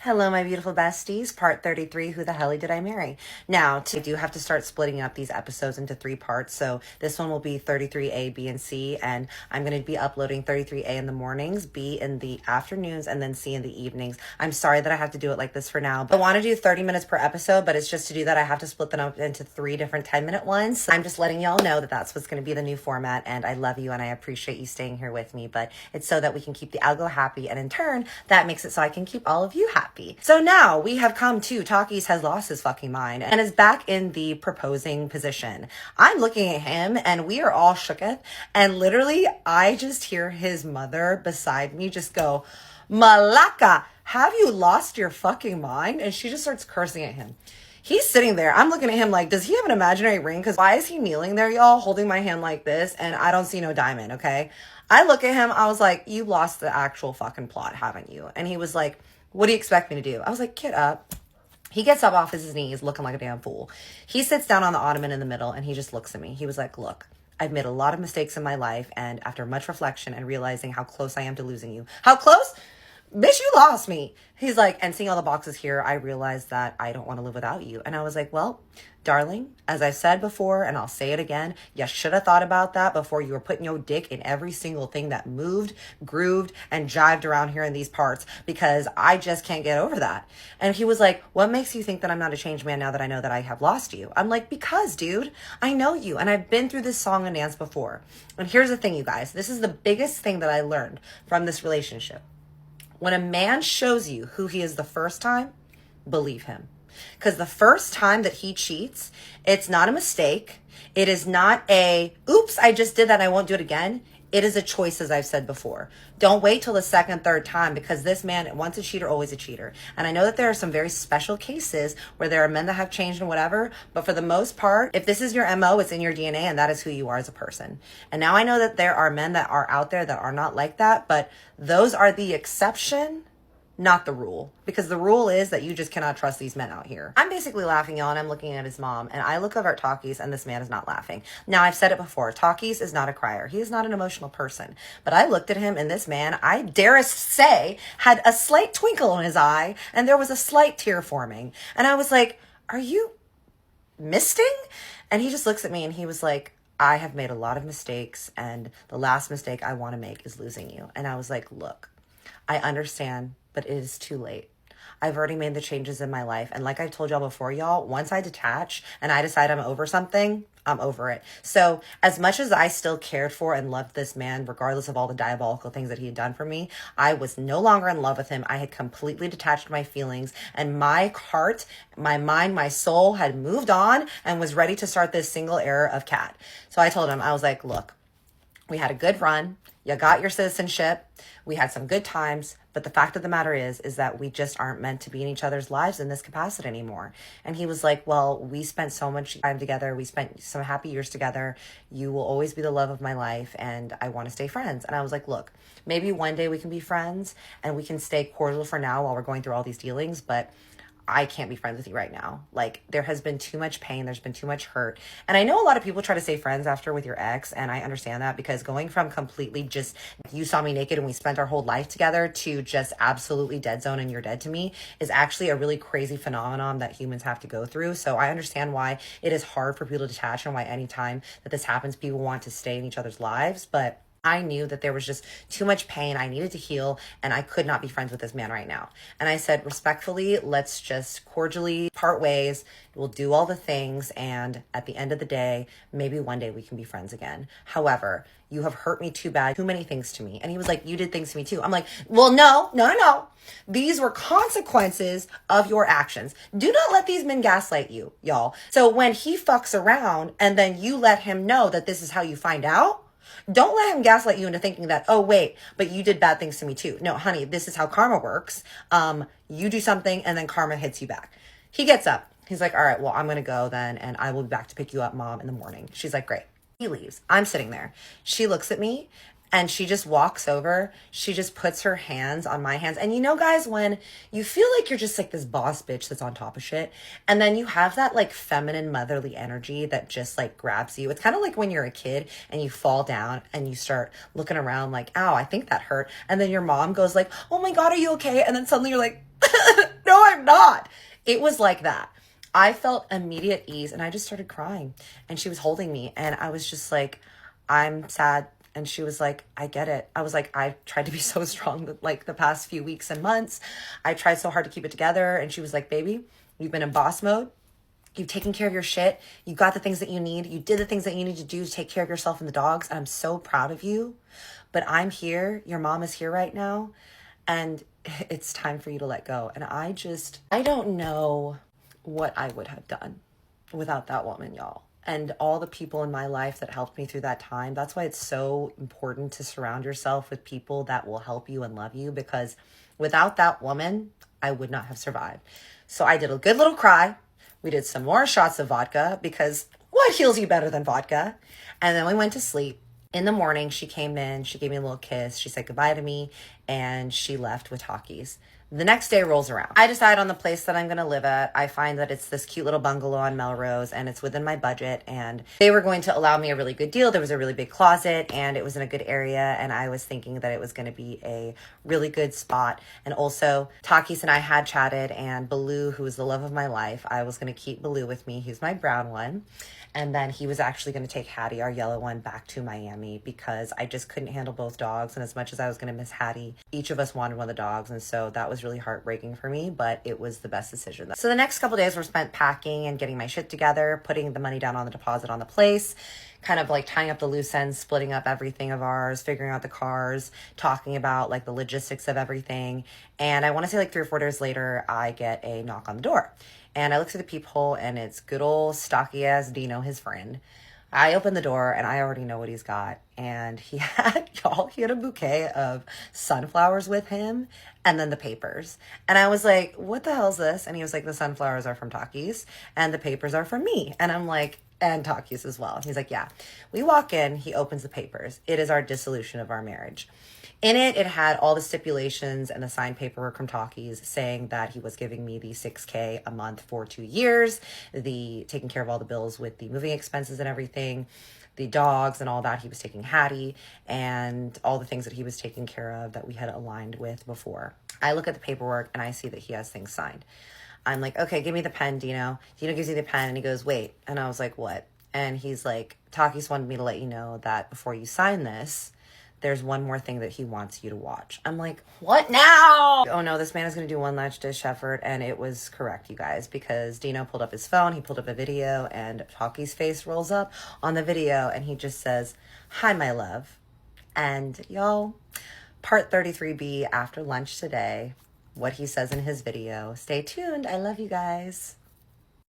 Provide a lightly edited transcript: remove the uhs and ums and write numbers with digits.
Hello, my beautiful besties. Part 33, Who the Helly Did I Marry? Now, I do have to start splitting up these episodes into 3 parts. So this one will be 33A, B, and C. And I'm going to be uploading 33A in the mornings, B in the afternoons, and then C in the evenings. I'm sorry that I have to do it like this for now. But I want to do 30 minutes per episode, but it's just to do that, I have to split them up into 3 different 10-minute ones. So I'm just letting y'all know that that's what's going to be the new format. And I love you and I appreciate you staying here with me. But it's so that we can keep the algo happy. And in turn, that makes it so I can keep all of you happy. So now we have come to Takis has lost his fucking mind and is back in the proposing position. I'm looking at him and we are all shooketh. And literally, I just hear his mother beside me just go, "Malaka, have you lost your fucking mind?" And she just starts cursing at him. He's sitting there. I'm looking at him like, does he have an imaginary ring? Because why is he kneeling there, y'all, holding my hand like this? And I don't see no diamond, okay? I look at him. I was like, you lost the actual fucking plot, haven't you? And he was like, what do you expect me to do? I was like, get up. He gets up off his knees looking like a damn fool. He sits down on the ottoman in the middle and he just looks at me. He was like, look, I've made a lot of mistakes in my life. And after much reflection and realizing how close I am to losing you. How close? Bitch, you lost me. He's like, and seeing all the boxes here, I realized that I don't want to live without you. And I was like, well, darling, as I said before, and I'll say it again, you should have thought about that before you were putting your dick in every single thing that moved, grooved, and jived around here in these parts, because I just can't get over that. And he was like, what makes you think that I'm not a changed man now that I know that I have lost you? I'm like, because, dude, I know you, and I've been through this song and dance before. And here's the thing, you guys, this is the biggest thing that I learned from this relationship. When a man shows you who he is the first time, believe him. Because the first time that he cheats, it's not a mistake. It is not a, oops, I just did that, I won't do it again. It is a choice, as I've said before. Don't wait till the second, third time, because this man, once a cheater, always a cheater. And I know that there are some very special cases where there are men that have changed and whatever, but for the most part, if this is your MO, it's in your DNA, and that is who you are as a person. And now I know that there are men that are out there that are not like that, but those are the exception, not the rule, because the rule is that you just cannot trust these men out here. I'm basically laughing, y'all, and I'm looking at his mom, and I look over at Takis, and this man is not laughing. Now, I've said it before, Takis is not a crier. He is not an emotional person. But I looked at him, and this man, I dare say, had a slight twinkle in his eye, and there was a slight tear forming. And I was like, are you misting? And he just looks at me, and he was like, I have made a lot of mistakes, and the last mistake I want to make is losing you. And I was like, look, I understand, but it is too late. I've already made the changes in my life. And like I told y'all before, y'all, once I detach and I decide I'm over something, I'm over it. So as much as I still cared for and loved this man, regardless of all the diabolical things that he had done for me, I was no longer in love with him. I had completely detached my feelings, and my heart, my mind, my soul had moved on and was ready to start this single era of cat. So I told him, I was like, look, we had a good run. You got your citizenship. We had some good times. But the fact of the matter is that we just aren't meant to be in each other's lives in this capacity anymore. And he was like, well, we spent so much time together. We spent some happy years together. You will always be the love of my life. And I want to stay friends. And I was like, look, maybe one day we can be friends and we can stay cordial for now while we're going through all these dealings. But I can't be friends with you right now. Like, there has been too much pain. There's been too much hurt. And I know a lot of people try to stay friends after with your ex. And I understand that, because going from completely just, you saw me naked and we spent our whole life together, to just absolutely dead zone and you're dead to me, is actually a really crazy phenomenon that humans have to go through. So I understand why it is hard for people to detach, and why anytime that this happens, people want to stay in each other's lives. But I knew that there was just too much pain. I needed to heal, and I could not be friends with this man right now. And I said, respectfully, let's just cordially part ways. We'll do all the things. And at the end of the day, maybe one day we can be friends again. However, you have hurt me too bad, too many things to me. And he was like, you did things to me too. I'm like, well, no. These were consequences of your actions. Do not let these men gaslight you, y'all. So when he fucks around and then you let him know that this is how you find out, don't let him gaslight you into thinking that, oh, wait, but you did bad things to me too. No, honey, this is how karma works. You do something and then karma hits you back. He gets up. He's like, all right, well, I'm going to go then, and I will be back to pick you up, Mom, in the morning. She's like, great. He leaves. I'm sitting there. She looks at me and she just walks over. She just puts her hands on my hands. And you know, guys, when you feel like you're just like this boss bitch that's on top of shit, and then you have that like feminine motherly energy that just like grabs you. It's kind of like when you're a kid and you fall down and you start looking around like, ow, I think that hurt. And then your mom goes like, oh my God, are you okay? And then suddenly you're like, are not. It was like that. I felt immediate ease and I just started crying and she was holding me and I was just like, I'm sad. And she was like, I get it. I was like, I tried to be so strong like the past few weeks and months. I tried so hard to keep it together. And she was like, baby, you've been in boss mode. You've taken care of your shit. You got the things that you need. You did the things that you need to do to take care of yourself and the dogs. And I'm so proud of you. But I'm here. Your mom is here right now. And it's time for you to let go. And I don't know what I would have done without that woman, y'all. And all the people in my life that helped me through that time. That's why it's so important to surround yourself with people that will help you and love you, because without that woman, I would not have survived. So I did a good little cry. We did some more shots of vodka because what heals you better than vodka? And then we went to sleep. In the morning, she came in, she gave me a little kiss, she said goodbye to me, and she left with Takis. The next day rolls around. I decide on the place that I'm going to live at. I find that it's this cute little bungalow on Melrose and it's within my budget, and they were going to allow me a really good deal. There was a really big closet and it was in a good area, and I was thinking that it was going to be a really good spot. And also Takis and I had chatted, and Baloo, who is the love of my life, I was going to keep Baloo with me. He's my brown one. And then he was actually going to take Hattie, our yellow one, back to Miami because I just couldn't handle both dogs. And as much as I was going to miss Hattie, each of us wanted one of the dogs. And so that was really heartbreaking for me, but it was the best decision. So the next couple days were spent packing and getting my shit together, putting the money down on the deposit on the place, kind of like tying up the loose ends, splitting up everything of ours, figuring out the cars, talking about like the logistics of everything. And I want to say like 3 or 4 days later, I get a knock on the door. And I look through the peephole and it's good old stocky ass Dino, his friend. I open the door and I already know what he's got. And he had a bouquet of sunflowers with him and then the papers. And I was like, what the hell is this? And he was like, the sunflowers are from Takis and the papers are from me. And I'm like, and Takis as well. He's like, yeah. We walk in, he opens the papers. It is our dissolution of our marriage. In it, it had all the stipulations and the signed paperwork from Takis saying that he was giving me the $6,000 a month for 2 years, the taking care of all the bills with the moving expenses and everything, the dogs and all that. He was taking Hattie and all the things that he was taking care of that we had aligned with before. I look at the paperwork and I see that he has things signed. I'm like, okay, give me the pen, Dino. Dino gives me the pen and he goes, wait. And I was like, what? And he's like, Takis wanted me to let you know that before you sign this, there's one more thing that he wants you to watch. I'm like, what now? Oh no, this man is going to do one last dish effort. And it was correct, you guys, because Dino pulled up his phone. He pulled up a video and Takis' face rolls up on the video and he just says, hi, my love. And y'all, part 33B after lunch today, what he says in his video. Stay tuned. I love you guys.